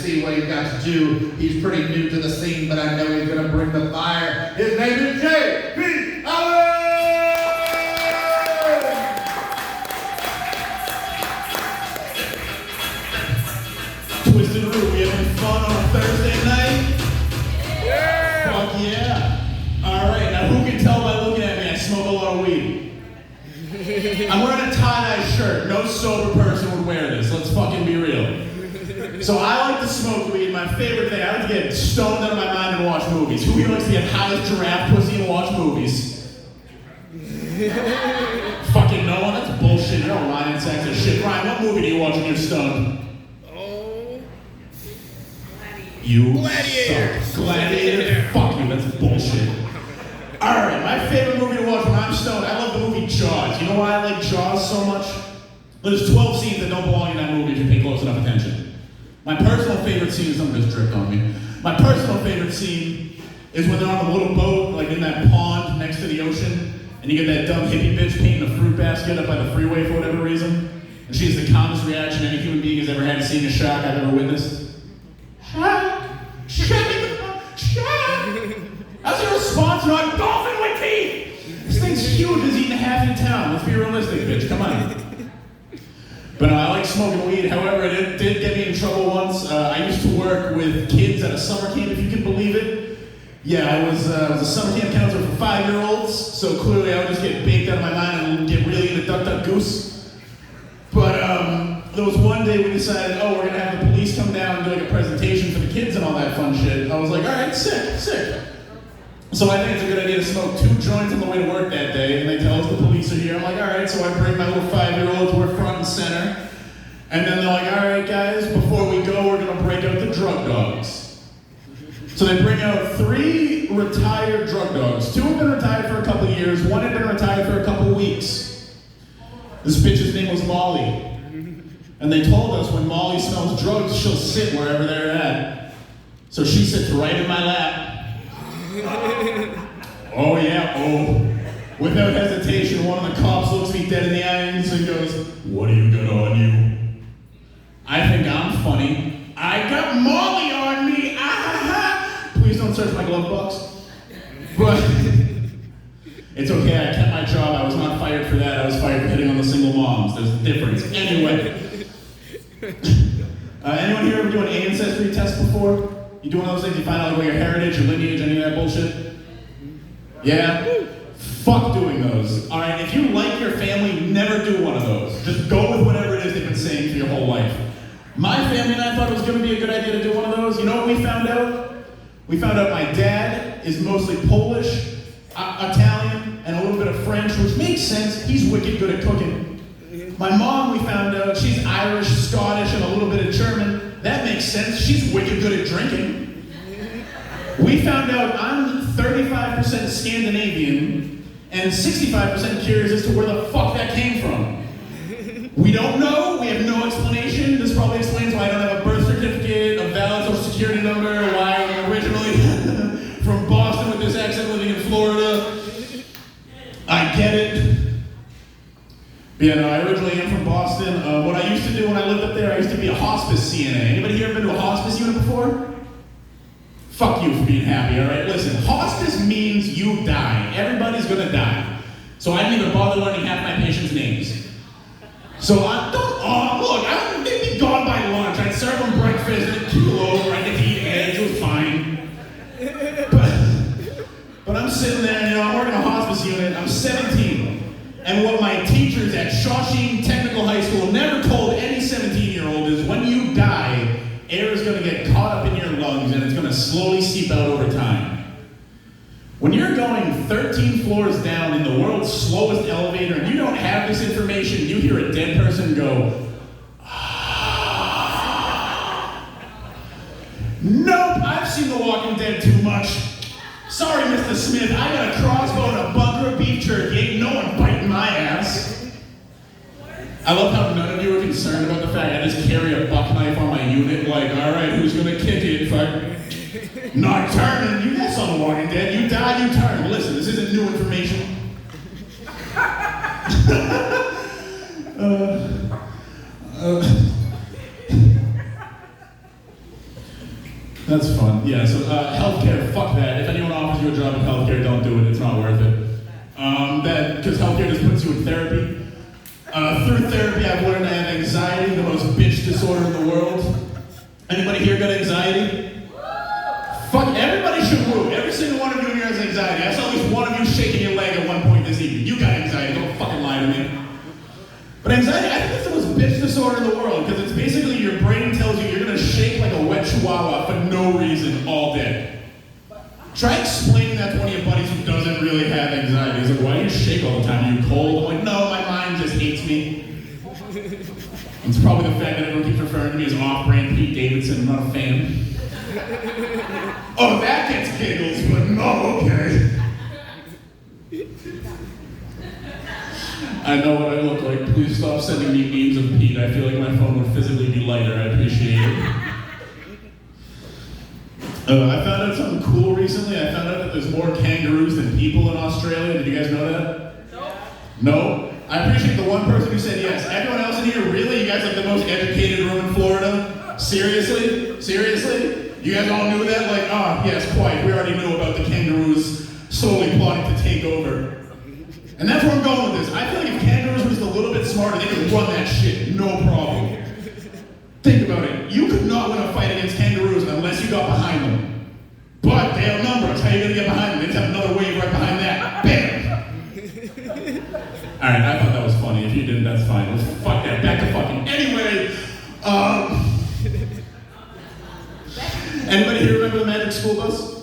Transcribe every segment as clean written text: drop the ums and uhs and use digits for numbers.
see what he's got to do. He's pretty new to the scene, but I know he's going to bring the fire. His name is J.P. Allen! Twisted Root, we having fun on a Thursday night? Yeah! Fuck yeah. Alright, now who can tell by looking at me I smoke a lot of weed? I'm wearing a tie-dye shirt. No sober person would wear this. Let's fucking be real. So I like to smoke weed. My favorite thing, I like to get stoned out of my mind and watch movies. Who here likes to get high as giraffe pussy and watch movies? Fucking no one? That's bullshit. You're all lying and sex and shit. Ryan, what movie do you watch when you're stoned? Oh. You Gladiator. suck. Gladiator? Fuck you, that's bullshit. Alright, my favorite movie to watch when I'm stoned, I love the movie Jaws. You know why I like Jaws so much? There's 12 scenes that don't belong in that movie if you pay close enough attention. My personal favorite scene, someone just tripped on me. My personal favorite scene is when they're on the little boat, like in that pond next to the ocean, and you get that dumb hippie bitch painting a fruit basket up by the freeway for whatever reason, and she has the calmest reaction any human being has ever had to seeing a shark I've ever witnessed. Shark! Shark! Shark! How's your response to a dolphin with teeth? This thing's huge, it's eating half in town. Let's be realistic, bitch, come on. But I like smoking weed. However, it did get me in trouble once. I used to work with kids at a summer camp, if you can believe it. Yeah, I was a summer camp counselor for 5-year-olds, so clearly I would just get baked out of my mind and get really into Duck Duck Goose. But there was one day we decided, oh, we're gonna have the police come down and do like a presentation for the kids and all that fun shit. I was like, all right, sick. So I think it's a good idea to smoke 2 joints on the way to work that day, and they tell us the police are here. I'm like, all right, so I bring my little 5-year-olds, we're front and center. And then they're like, all right, guys, before we go, we're gonna break out the drug dogs. So they bring out 3 retired drug dogs. 2 have been retired for a couple of years, 1 had been retired for a couple of weeks. This bitch's name was Molly. And they told us when Molly smells drugs, she'll sit wherever they're at. So she sits right in my lap. Oh yeah, Without hesitation, one of the cops looks me dead in the eyes and goes, what do you got on you? I think I'm funny. I got Molly on me, Please don't search my glove box. But it's okay, I kept my job. I was not fired for that. I was fired for hitting on the single moms. There's a difference. Anyway. Anyone here ever do an ancestry test before? You do one of those things, you find out like your heritage, your lineage, any of that bullshit? Yeah? Fuck doing those. Alright, if you like your family, never do one of those. Just go with whatever it is they've been saying for your whole life. My family and I thought it was going to be a good idea to do one of those. You know what we found out? We found out my dad is mostly Polish, Italian, and a little bit of French, which makes sense. He's wicked good at cooking. My mom, we found out, she's Irish, Scottish, and a little bit of German. That makes sense. She's wicked good at drinking. We found out I'm 35% Scandinavian and 65% curious as to where the fuck that came from. We don't know. We have no explanation. This probably explains why I don't have a birth certificate, a valid social security number, why I'm originally from Boston with this accent living in Florida. I get it. Yeah, no, I originally am from Boston. What I used to do when I lived up there, I used to be a hospice CNA. Anybody here been to a hospice unit before? Fuck you for being happy, alright? Listen, hospice means you die. Everybody's gonna die. So I didn't even bother learning half my patients' names. So they'd be gone by lunch. I'd serve them breakfast and a kilo over. I'd get to eat eggs, it was fine. But I'm sitting there, I'm working a hospice unit, I'm 17. And what my teachers at Shawshing Technical High School never told any 17-year-old is when you die, air is going to get caught up in your lungs and it's going to slowly seep out over time. When you're going 13 floors down in the world's slowest elevator and you don't have this information, you hear a dead person go, Nope, I've seen The Walking Dead too much. Sorry, Mr. Smith, I got a crossbow and a bunker of beef jerky. Ain't no one biting my ass. I love how none of you are concerned about the fact I just carry a buck knife on my unit. Like, all right, who's gonna kick it if I... Not turning. You guys saw The Walking Dead. You die, you turn. Listen, this isn't new information. That's fun. Yeah, so healthcare, fuck that. If anyone offers you a job in healthcare, don't do it. It's not worth it. Because healthcare just puts you in therapy. Through therapy, I've learned I have anxiety, the most bitch disorder in the world. Anybody here got anxiety? Fuck, everybody should woo. Every single one of you in here has anxiety. I saw at least one of you shaking your leg at one point this evening. You got anxiety, don't fucking lie to me. But anxiety, I think it's the most bitch disorder in the world, because it's basically your brain tells you you're gonna shake like a wet chihuahua for no reason all day. Try explaining that to one of your buddies who doesn't really have anxiety. He's like, why do you shake all the time? Are you cold? I'm like, no, my mind just hates me. It's probably the fact that everyone keeps referring to me as off-brand Pete Davidson. I'm not a fan. Oh, that gets giggles, but no, okay. I know what I look like. Please stop sending me memes of Pete. I feel like my phone would physically be lighter. I appreciate it. I found out something cool recently. I found out that there's more kangaroos than people in Australia. Did you guys know that? No. No? I appreciate the one person who said yes. Everyone else in here, really? You guys like the most educated room in Florida? Seriously? Seriously? You guys all knew that? Like, oh, yes, quite. We already knew about the kangaroos slowly plotting to take over. And that's where I'm going with this. I feel like if kangaroos were just a little bit smarter, they could run that shit, no problem. Think about it. You could not win a fight against kangaroos unless you got behind them. But they have numbers. How are you going to get behind them? They just have another wave right behind that. Bam! Alright, I thought that was funny. If you didn't, that's fine. Let's fuck that. Back to fucking. Anyway, anybody here remember the Magic School Bus?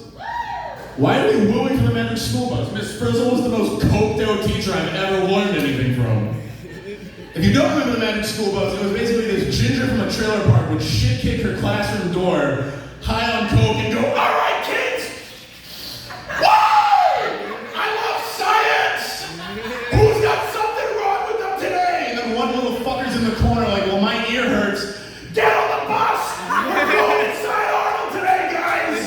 Why are we wooing for the Magic School Bus? Miss Frizzle was the most coked out teacher I've ever learned anything from. If you don't remember the Magic School Bus, it was basically this ginger from a trailer park would shit kick her classroom door, high on coke, and go, "Alright, kids! Woo! I love science! Who's got something wrong with them today?" And then one little fucker's in the corner like, "Well, my ear hurts. Get on the bus! We're going inside Arnold today, guys!"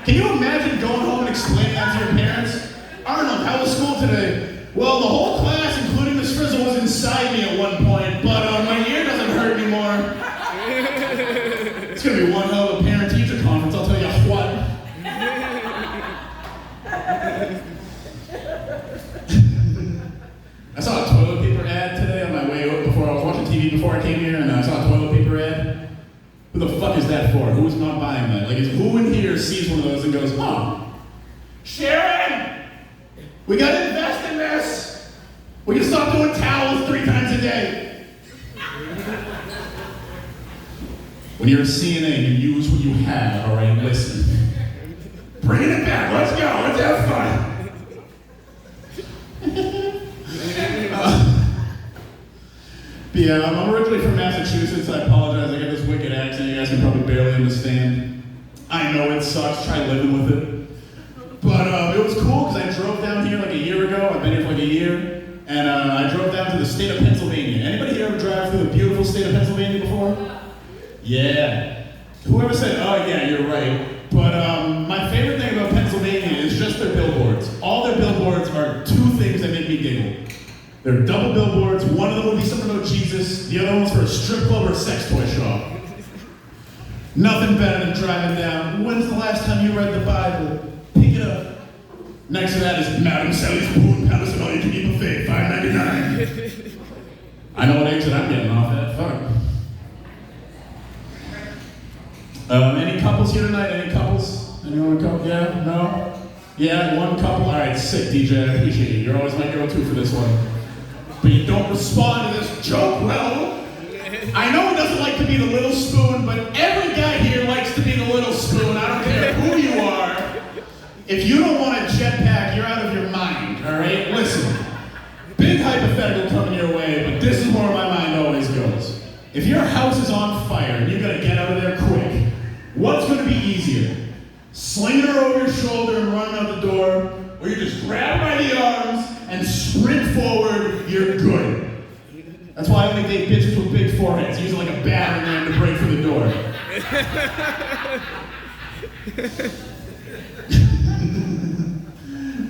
Can you imagine going home and explaining that to your parents? "Arnold, how was school today?" "Well, the whole class, including Miss Frizzle, was inside me at one point, but my ear doesn't hurt anymore." It's gonna be one hell of a parent-teacher conference, I'll tell you what. I saw a toilet paper ad today on my way over before I was watching TV before I came here, and I saw a toilet paper ad. Who the fuck is that for? Who's not buying that? Like, who in here sees one of those and goes, "Oh, Sharon! We gotta invest in this! We can stop doing towels 3 times a day." When you're a CNA, you use what you have, all right? Listen. Bringing it back, let's go, let's have fun. But yeah, I'm originally from Massachusetts. I apologize, I got this wicked accent you guys can probably barely understand. I know it sucks, try living with it. But it was cool because I drove down here like a year ago. I've been here for like a year. And I drove down to the state of Pennsylvania. Anybody here ever drive through the beautiful state of Pennsylvania before? Yeah. Whoever said, "Oh yeah, you're right." But my favorite thing about Pennsylvania is just their billboards. All their billboards are 2 things that make me giggle. They're double billboards. One of them will be something about Jesus. The other one's for a strip club or a sex toy shop. Nothing better than driving down. "When's the last time you read the Bible? Pick it up." Next to that is Madam Sally's Spoon Palace and all you can eat buffet, $5.99. I know what exit I'm getting off at. Fuck. Any couples here tonight? Any couples? Anyone a couple? Yeah? No? Yeah, one couple? Alright, sick, DJ. I appreciate you. You're always my go-to for this one. But you don't respond to this joke well. I know he doesn't like to be the little spoon, but every guy here likes to be the little spoon. I don't care who you are. If you don't want a jetpack, you're out of your mind, all right? Listen, big hypothetical coming your way, but this is where my mind always goes. If your house is on fire and you gotta get out of there quick, what's gonna be easier? Slinging her over your shoulder and running out the door, or you just grab her by the arms and sprint forward, you're good. That's why I only date bitches with big foreheads, using like a battering ram to break through the door.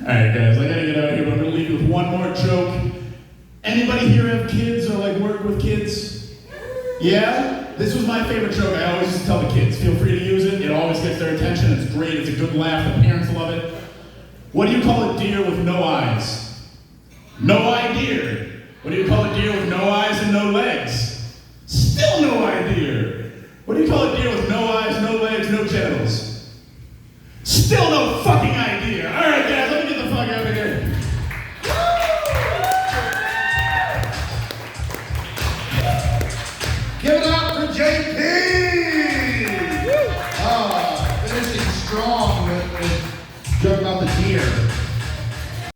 Alright guys, I gotta get out of here, but I'm gonna leave you with one more joke. Anybody here have kids or like work with kids? Yeah? This was my favorite joke I always used to tell the kids. Feel free to use it. good laugh. The parents love it. What do you call a deer with no eyes? No idea. What do you call a deer with no eyes and no legs? Still no idea. What do you call a deer with no eyes, no legs, no genitals? Still no fucking idea.